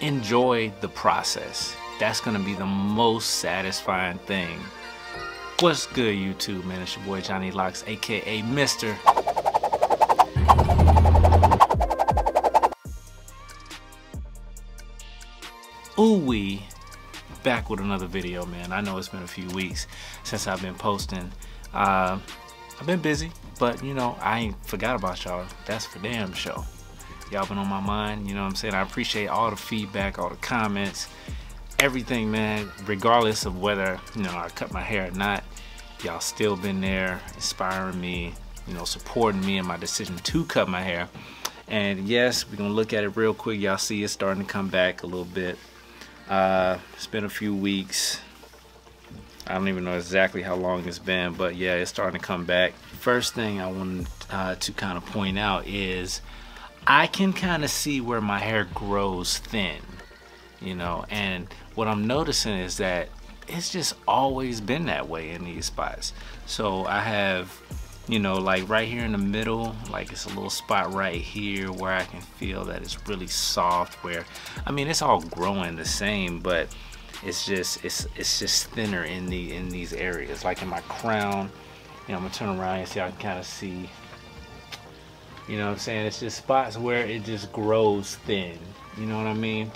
enjoy the process. That's gonna be the most satisfying thing. What's good, YouTube, man? It's your boy JohnnyLox, aka Mr. Ooh-wee. Back with another video, man. I know it's been a few weeks since I've been posting. I've been busy, but you know, I ain't forgot about y'all. That's for damn sure. Y'all been on my mind, you know what I'm saying? I appreciate all the feedback, all the comments, everything, man. Regardless of whether, you know, I cut my hair or not, y'all still been there inspiring me, you know, supporting me in my decision to cut my hair. And yes, we're gonna look at it real quick. Y'all see it's starting to come back a little bit. It's been a few weeks. I don't even know exactly how long it's been, but yeah, it's starting to come back. First thing I wanted to kind of point out is I can kind of see where my hair grows thin, you know, and what I'm noticing is that it's just always been that way in these spots. So I have, you know, like right here in the middle, like it's a little spot right here where I can feel that it's really soft, where, I mean, it's all growing the same, but it's just thinner in these areas, like in my crown. You know, I'm gonna turn around and see, I can kind of see, you know what I'm saying? It's just spots where it just grows thin, you know what I mean?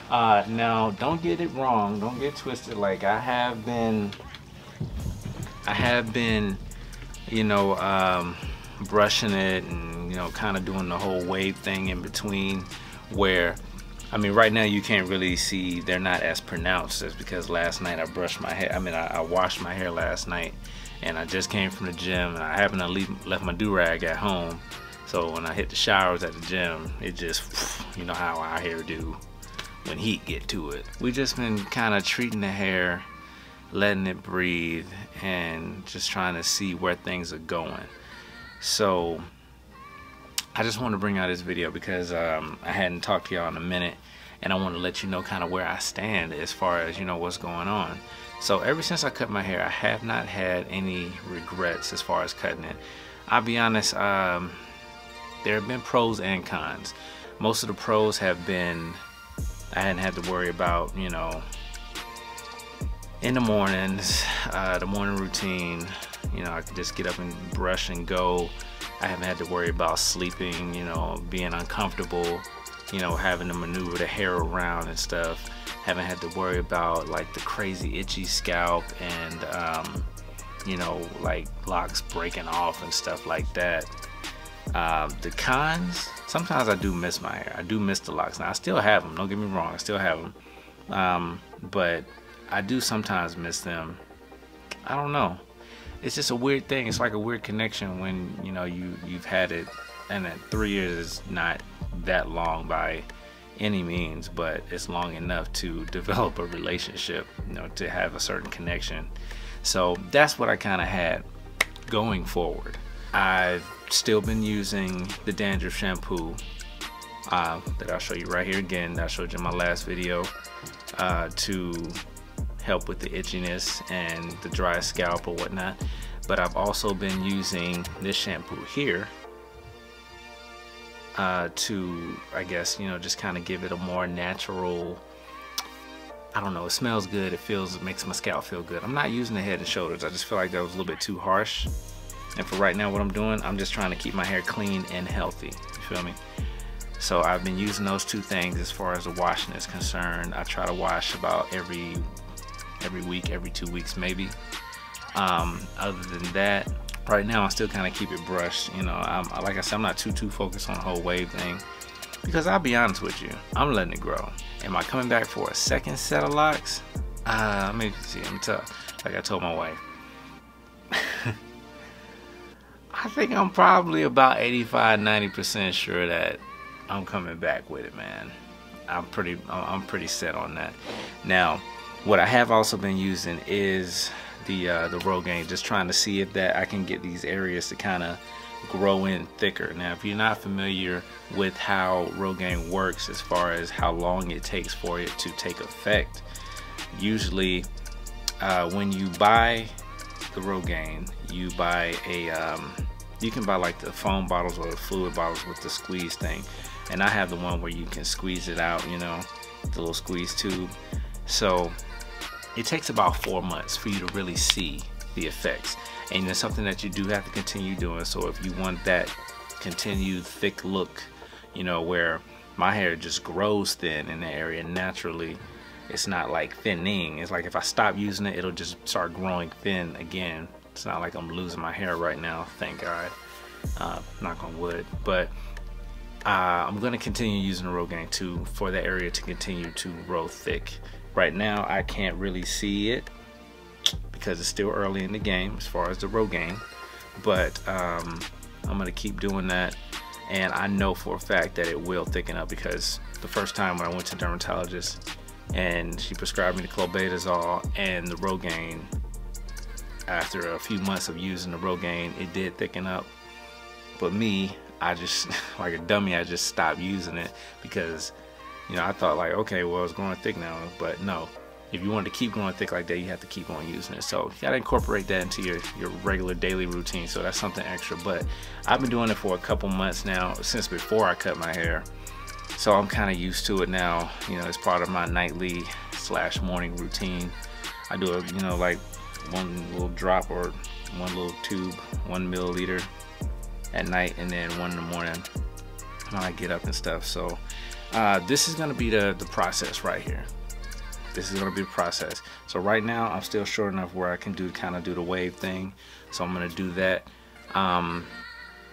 Now, don't get it wrong, don't get twisted. Like I have been, you know, brushing it and, you know, kind of doing the whole wave thing in between, where, I mean, right now you can't really see, they're not as pronounced. That's because last night I brushed my hair. I mean, I washed my hair last night, and I just came from the gym, and I happened to left my do-rag at home. So when I hit the showers at the gym, it just, you know how our hair do when heat get to it. We just been kind of treating the hair, letting it breathe, and just trying to see where things are going. So I just want to bring out this video because I hadn't talked to y'all in a minute, and I want to let you know kind of where I stand as far as, you know, what's going on. So ever since I cut my hair, I have not had any regrets as far as cutting it. I'll be honest, there have been pros and cons. Most of the pros have been, I hadn't had to worry about, you know, in the mornings, the morning routine, you know, I could just get up and brush and go. I haven't had to worry about sleeping, you know, being uncomfortable, you know, having to maneuver the hair around and stuff. Haven't had to worry about like the crazy itchy scalp and, you know, like locks breaking off and stuff like that. The cons, sometimes I do miss my hair. I do miss the locks. Now I still have them, don't get me wrong, I still have them. But I do sometimes miss them. I don't know. It's just a weird thing. It's like a weird connection when, you know, you've had it, and then 3 years is not that long by any means, but it's long enough to develop a relationship, you know, to have a certain connection. So that's what I kind of had going forward. I've still been using the Dandruff shampoo that I'll show you right here again, that I showed you in my last video, to help with the itchiness and the dry scalp or whatnot. But I've also been using this shampoo here to, I guess, you know, just kind of give it a more natural, I don't know, it smells good, it makes my scalp feel good. I'm not using the Head and Shoulders. I just feel like that was a little bit too harsh. And for right now, what I'm doing, I'm just trying to keep my hair clean and healthy, you feel me? So I've been using those two things as far as the washing is concerned. I try to wash about every week, every 2 weeks maybe. Other than that, right now I still kind of keep it brushed. You know, like I said, I'm not too focused on the whole wave thing, because I'll be honest with you, I'm letting it grow. Am I coming back for a second set of locks? Let me see, I'm tough. Like I told my wife, I think I'm probably about 85–90% sure that I'm coming back with it, man. I'm pretty set on that. Now, what I have also been using is the rogaine, just trying to see if that I can get these areas to kind of grow in thicker. Now, if you're not familiar with how rogaine works as far as how long it takes for it to take effect, usually when you buy the rogaine, you buy a you can buy like the foam bottles or the fluid bottles with the squeeze thing, and I have the one where you can squeeze it out, you know, the little squeeze tube. So it takes about 4 months for you to really see the effects, and it's something that you do have to continue doing. So if you want that continued thick look, you know, where my hair just grows thin in the area naturally, it's not like thinning. It's like if I stop using it, it'll just start growing thin again. It's not like I'm losing my hair right now, thank God, knock on wood. But I'm going to continue using the Rogaine too for the area to continue to grow thick. Right now I can't really see it because it's still early in the game as far as the Rogaine, but I'm going to keep doing that, and I know for a fact that it will thicken up, because the first time when I went to the dermatologist and she prescribed me the clobetasol and the Rogaine, after a few months of using the Rogaine, it did thicken up. But me, I just, like a dummy, I just stopped using it because, you know, I thought like, okay, well, it's growing thick now. But no, if you want to keep growing thick like that, you have to keep on using it. So you gotta incorporate that into your regular daily routine. So that's something extra. But I've been doing it for a couple months now, since before I cut my hair. So I'm kind of used to it now. You know, it's part of my nightly / morning routine. I do a, you know, like one little drop or one little tube, 1 milliliter at night, and then one in the morning when I get up and stuff. So this is going to be the process right here. This is going to be the process. So right now I'm still short enough where I can kind of do the wave thing. So I'm going to do that.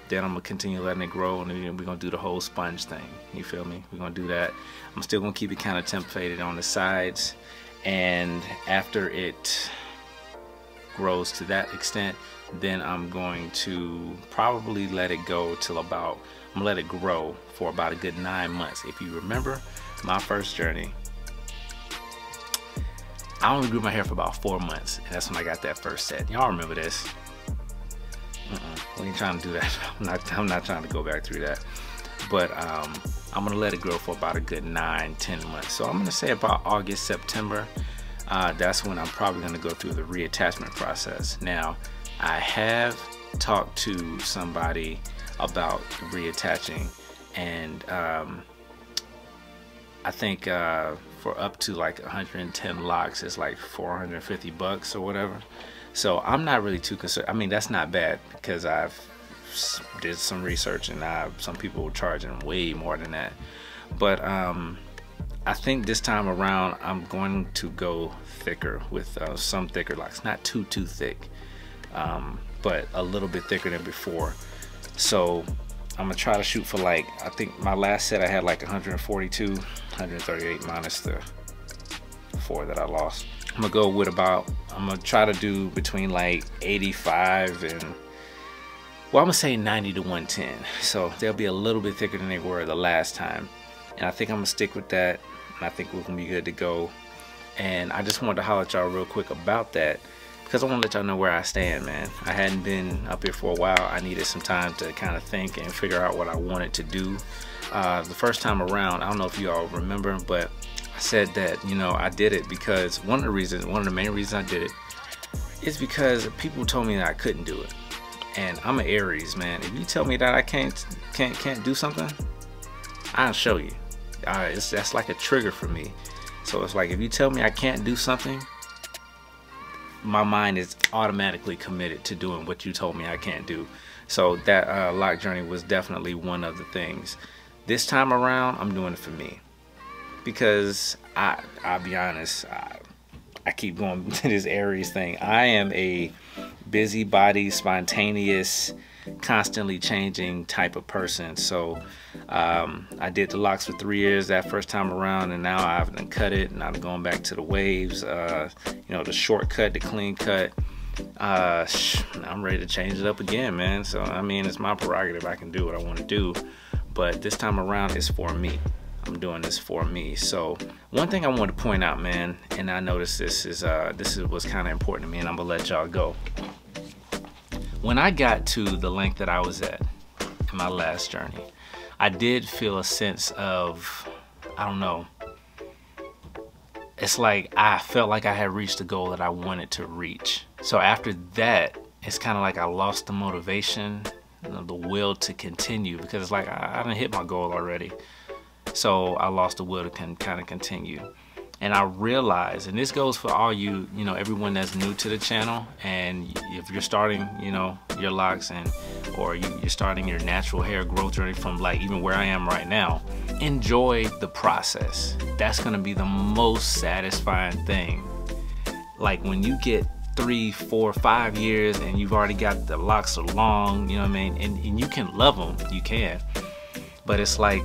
Then I'm gonna continue letting it grow, and then we're gonna do the whole sponge thing. You feel me? We're gonna do that. I'm still gonna keep it kind of temp faded on the sides, and after it grows to that extent, then I'm going to probably let it go till about, I'm gonna let it grow for about a good 9 months. If you remember my first journey, I only grew my hair for about 4 months, and that's when I got that first set. Y'all remember this? We ain't trying to do that. I'm not trying to go back through that. But I'm gonna let it grow for about a good 9-10 months. So I'm gonna say about August, September. That's when I'm probably gonna go through the reattachment process. Now, I have talked to somebody about reattaching, and I think for up to like 110 locks, it's like $450 or whatever. So I'm not really too concerned. I mean, that's not bad, because I've did some research, and some people were charging way more than that. But I think this time around I'm going to go thicker with some thicker locks, not too thick, but a little bit thicker than before. So I'm gonna try to shoot for, like, I think my last set I had like 142, 138 minus the 4 that I lost. I'm gonna go with about, I'm gonna try to do between like 85 and, well, I'm gonna say 90 to 110. So they'll be a little bit thicker than they were the last time. And I think I'm gonna stick with that. And I think we're gonna be good to go. And I just wanted to holler at y'all real quick about that, because I want to let y'all know where I stand, man. I hadn't been up here for a while. I needed some time to kind of think and figure out what I wanted to do. The first time around, I don't know if you all remember, but I said that, you know, I did it because one of the main reasons I did it is because people told me that I couldn't do it. And I'm an Aries, man. If you tell me that I can't do something, I'll show you. That's like a trigger for me. So it's like, if you tell me I can't do something, my mind is automatically committed to doing what you told me I can't do. So that lock journey was definitely one of the things. This time around, I'm doing it for me. Because I'll be honest, I keep going to this Aries thing. I am a busybody, spontaneous, constantly changing type of person. So I did the locks for 3 years that first time around, and now I've done cut it, and I'm going back to the waves, you know, the short cut, the clean cut. I'm ready to change it up again, man. So I mean, it's my prerogative. I can do what I want to do, but this time around it's for me. I'm doing this for me. So one thing I want to point out, man, and I noticed this is what's kind of important to me, and I'm gonna let y'all go. When I got to the length that I was at in my last journey, I did feel a sense of, I don't know, it's like I felt like I had reached the goal that I wanted to reach. So after that, it's kind of like I lost the motivation, the will to continue, because it's like I didn't hit my goal already. So I lost the will to kind of continue. And I realized, and this goes for all you know, everyone that's new to the channel, and if you're starting, you know, your locks or you're starting your natural hair growth journey from like even where I am right now, enjoy the process. That's gonna be the most satisfying thing. Like when you get 3, 4, 5 years and you've already got the locks so long, you know what I mean, and you can love them, you can, but it's like,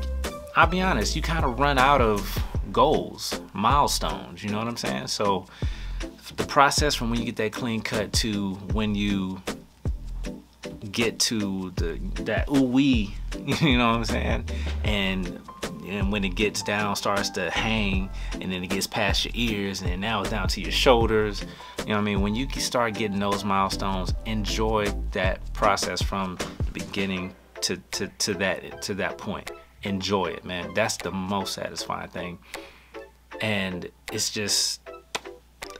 I'll be honest, you kind of run out of goals, milestones, you know what I'm saying? So the process from when you get that clean cut to when you get to that ooh-wee, you know what I'm saying, and when it gets down, starts to hang, and then it gets past your ears, and then now it's down to your shoulders, you know what I mean? When you start getting those milestones, enjoy that process from the beginning to that point. Enjoy it, man. That's the most satisfying thing. And it's just,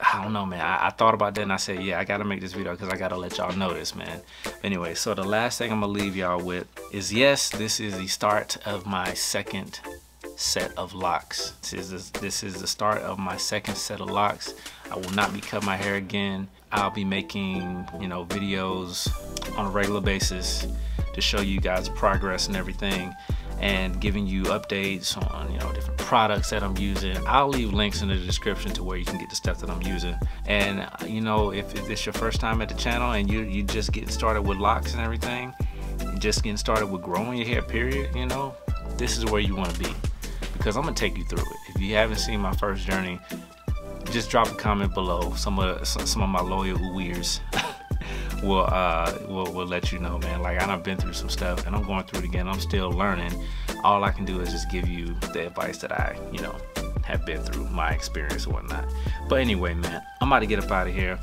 I don't know, man. I thought about that and I said, yeah, I gotta make this video because I gotta let y'all know this, man. Anyway, so the last thing I'm gonna leave y'all with is, yes, this is the start of my second set of locks. This is the start of my second set of locks. I will not be cutting my hair again. I'll be making, you know, videos on a regular basis to show you guys progress and everything, and giving you updates on, you know, different products that I'm using. I'll leave links in the description to where you can get the stuff that I'm using. And you know, if it's your first time at the channel and you just getting started with locks and everything, just getting started with growing your hair, period, you know, this is where you want to be, because I'm gonna take you through it. If you haven't seen my first journey, just drop a comment below. Some of my loyal ooh-weers will let you know, man. Like, I've been through some stuff and I'm going through it again. I'm still learning. All I can do is just give you the advice that I, you know, have been through, my experience and whatnot. But anyway, man, I'm about to get up out of here.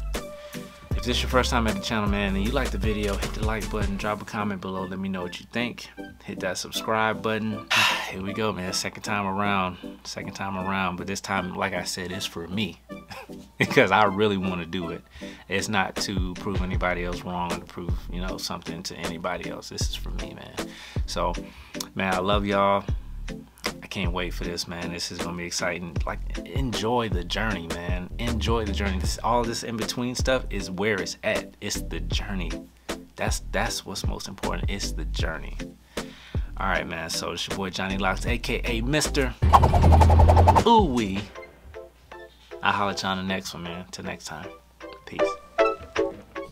If this is your first time at the channel, man, and you like the video, hit the like button, drop a comment below, let me know what you think. Hit that subscribe button. Here we go, man. Second time around. But this time, like I said, it's for me. Because I really want to do it. It's not to prove anybody else wrong or to prove, you know, something to anybody else. This is for me, man. So, man, I love y'all. I can't wait for this, man. This is gonna be exciting. Like, enjoy the journey, man. Enjoy the journey. All this in between stuff is where it's at. It's the journey. That's what's most important. It's the journey. All right, man. So it's your boy JohnnyLox, aka Mr. Ooh-wee. I'll holler at you on the next one, man. Till next time. Peace.